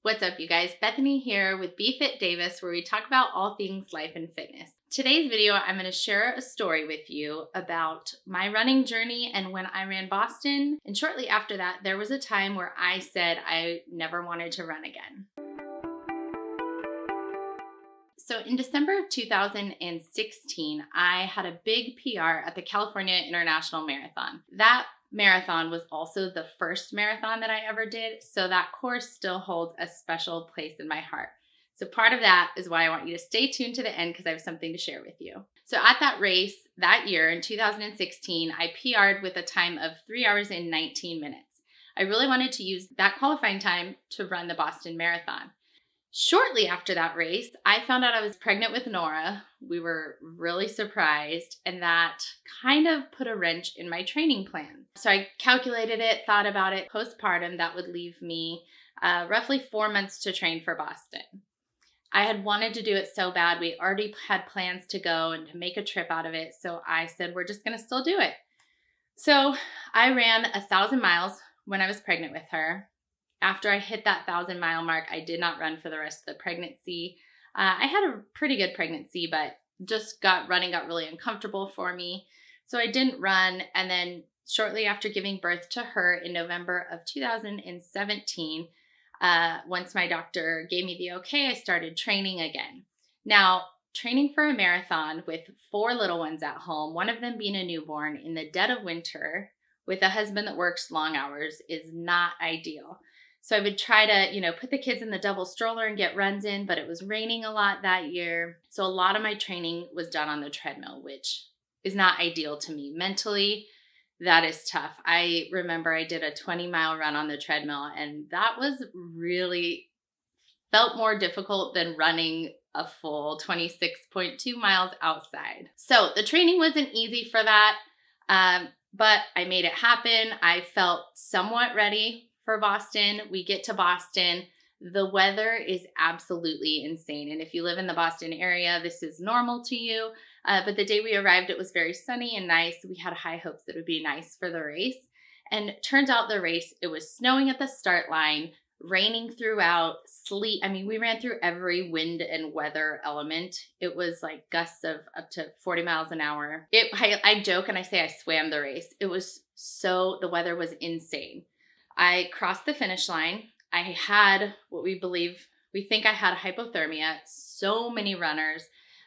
What's up, you guys? Bethany here with BeFit Davis, where we talk about all things life and fitness. Today's video, I'm going to share a story with you about my running journey and when I ran Boston. And shortly after that, there was a time where I said I never wanted to run again. So in December of 2016, I had a big PR at the California International Marathon. That marathon was also the first marathon that I ever did, so that course still holds a special place in my heart. So part of that is why I want you to stay tuned to the end, because I have something to share with you. So at that race that year in 2016, I PR'd with a time of 3 hours and 19 minutes. I really wanted to use that qualifying time to run the Boston Marathon. Shortly after that race, I found out I was pregnant with Nora. We were really surprised, and that kind of put a wrench in my training plan. So I calculated it, thought about it. Postpartum, that would leave me roughly 4 months to train for Boston. I had wanted to do it so bad. We already had plans to go and to make a trip out of it. So I said, we're just going to still do it. So I ran 1,000 miles when I was pregnant with her. After I hit that 1,000-mile mark, I did not run for the rest of the pregnancy. I had a pretty good pregnancy, but running got really uncomfortable for me. So I didn't run. And then shortly after giving birth to her in November of 2017, once my doctor gave me the okay, I started training again. Now, training for a marathon with 4 little ones at home, one of them being a newborn in the dead of winter with a husband that works long hours, is not ideal. So I would try to, put the kids in the double stroller and get runs in, but it was raining a lot that year. So a lot of my training was done on the treadmill, which is not ideal to me. Mentally, that is tough. I remember I did a 20-mile run on the treadmill, and that was really felt more difficult than running a full 26.2 miles outside. So the training wasn't easy for that, but I made it happen. I felt somewhat ready for Boston. We get to Boston. The weather is absolutely insane. And if you live in the Boston area, this is normal to you. But the day we arrived, it was very sunny and nice. We had high hopes that it would be nice for the race. And it turns out the race, it was snowing at the start line, raining throughout, sleet. I mean, we ran through every wind and weather element. It was like gusts of up to 40 miles an hour. I joke and I say I swam the race. The weather was insane. I crossed the finish line. I had we think I had hypothermia. So many runners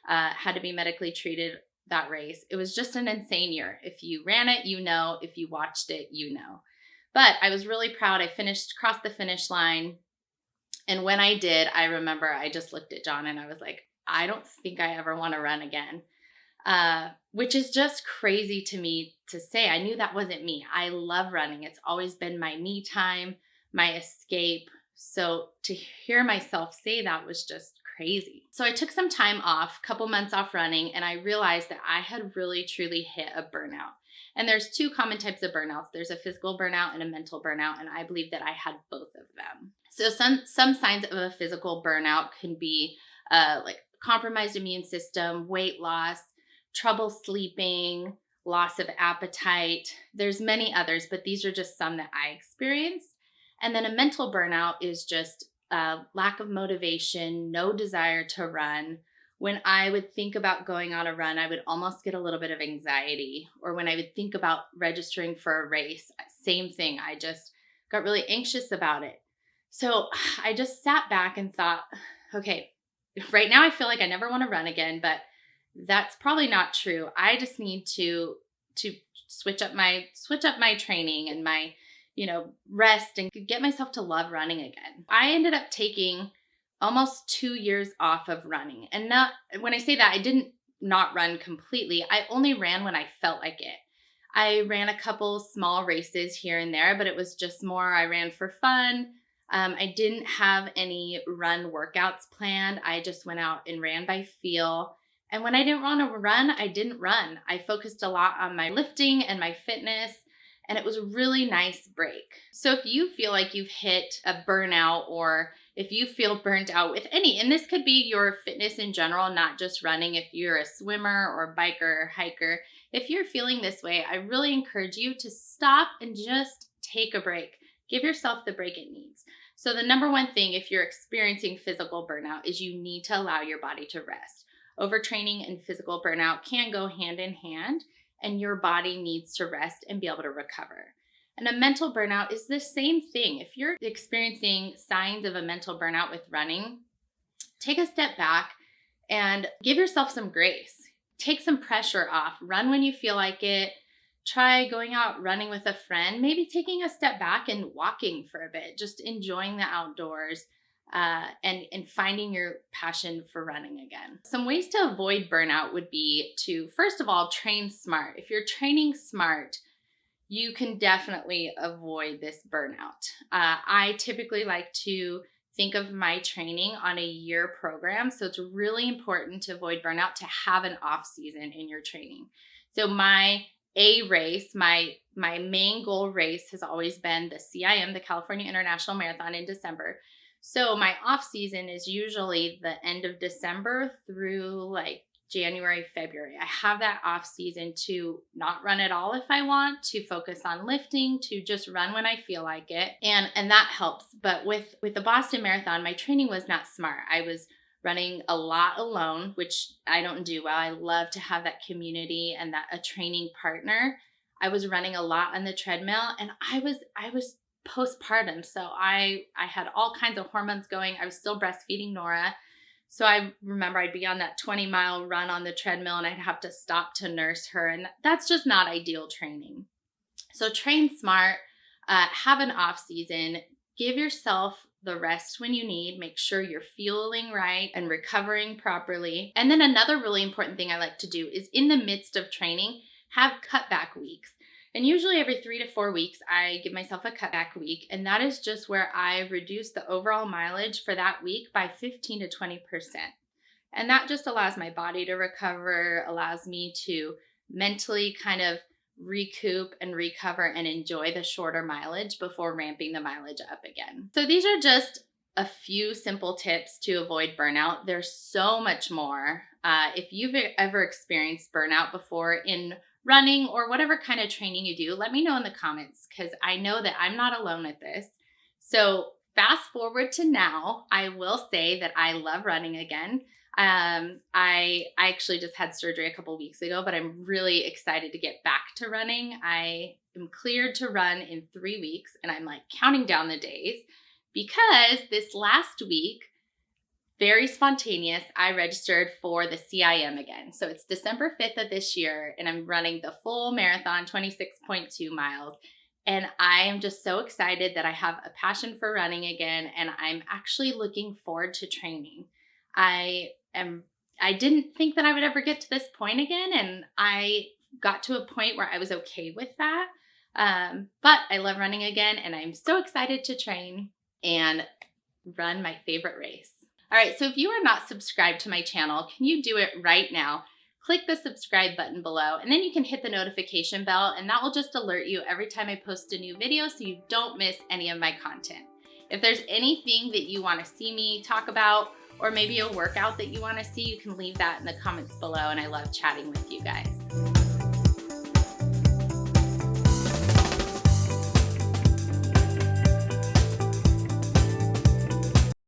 had to be medically treated that race. It was just an insane year. If you ran it, you know. If you watched it, you know. But I was really proud. I crossed the finish line. And when I did, I remember I just looked at John and I was like, I don't think I ever want to run again. Which is just crazy to me to say. I knew that wasn't me. I love running. It's always been my me time, my escape. So to hear myself say that was just crazy. So I took some time off, a couple months off running, and I realized that I had really truly hit a burnout. And there's 2 common types of burnouts. There's a physical burnout and a mental burnout, and I believe that I had both of them. So some signs of a physical burnout can be like compromised immune system, weight loss, trouble sleeping, loss of appetite. There's many others, but these are just some that I experienced. And then a mental burnout is just lack of motivation, no desire to run. When I would think about going on a run, I would almost get a little bit of anxiety. Or when I would think about registering for a race, same thing. I just got really anxious about it. So I just sat back and thought, okay, right now I feel like I never want to run again, but that's probably not true. I just need to switch up my training and my, rest and get myself to love running again. I ended up taking almost 2 years off of running. And when I say that, I didn't not run completely. I only ran when I felt like it. I ran a couple small races here and there, but it was just more I ran for fun. I didn't have any run workouts planned. I just went out and ran by feel. And when I didn't want to run, I didn't run. I focused a lot on my lifting and my fitness, and it was a really nice break. So if you feel like you've hit a burnout, or if you feel burnt out with and this could be your fitness in general, not just running, if you're a swimmer or biker or hiker, if you're feeling this way, I really encourage you to stop and just take a break. Give yourself the break it needs. So the number one thing if you're experiencing physical burnout is you need to allow your body to rest. Overtraining and physical burnout can go hand in hand, and your body needs to rest and be able to recover. And a mental burnout is the same thing. If you're experiencing signs of a mental burnout with running, take a step back and give yourself some grace. Take some pressure off. Run when you feel like it. Try going out running with a friend, maybe taking a step back and walking for a bit, just enjoying the outdoors and finding your passion for running again. Some ways to avoid burnout would be to, first of all, train smart. If you're training smart, you can definitely avoid this burnout. I typically like to think of my training on a year program. So it's really important to avoid burnout to have an off season in your training. So my race, my main goal race has always been the CIM, the California International Marathon in December. So my off season is usually the end of December through like January, February. I have that off season to not run at all if I want, to focus on lifting, to just run when I feel like it. And that helps. But with the Boston Marathon, my training was not smart. I was running a lot alone, which I don't do well. I love to have that community and a training partner. I was running a lot on the treadmill, and I was postpartum. So I had all kinds of hormones going. I was still breastfeeding Nora. So I remember I'd be on that 20-mile run on the treadmill and I'd have to stop to nurse her. And that's just not ideal training. So train smart, have an off season, give yourself the rest when you need, make sure you're fueling right and recovering properly. And then another really important thing I like to do is in the midst of training, have cutback weeks. And usually every 3 to 4 weeks, I give myself a cutback week. And that is just where I reduce the overall mileage for that week by 15 to 20%. And that just allows my body to recover, allows me to mentally kind of recoup and recover and enjoy the shorter mileage before ramping the mileage up again. So these are just a few simple tips to avoid burnout. There's so much more. If you've ever experienced burnout before in running or whatever kind of training you do, let me know in the comments because I know that I'm not alone at this. So fast forward to now, I will say that I love running again. I actually just had surgery a couple weeks ago, but I'm really excited to get back to running. I am cleared to run in 3 weeks and I'm like counting down the days because this last week, very spontaneous, I registered for the CIM again. So it's December 5th of this year and I'm running the full marathon, 26.2 miles. And I am just so excited that I have a passion for running again. And I'm actually looking forward to training. I didn't think that I would ever get to this point again. And I got to a point where I was okay with that. But I love running again and I'm so excited to train and run my favorite race. All right, so if you are not subscribed to my channel, can you do it right now? Click the subscribe button below and then you can hit the notification bell and that will just alert you every time I post a new video so you don't miss any of my content. If there's anything that you want to see me talk about or maybe a workout that you want to see, you can leave that in the comments below and I love chatting with you guys.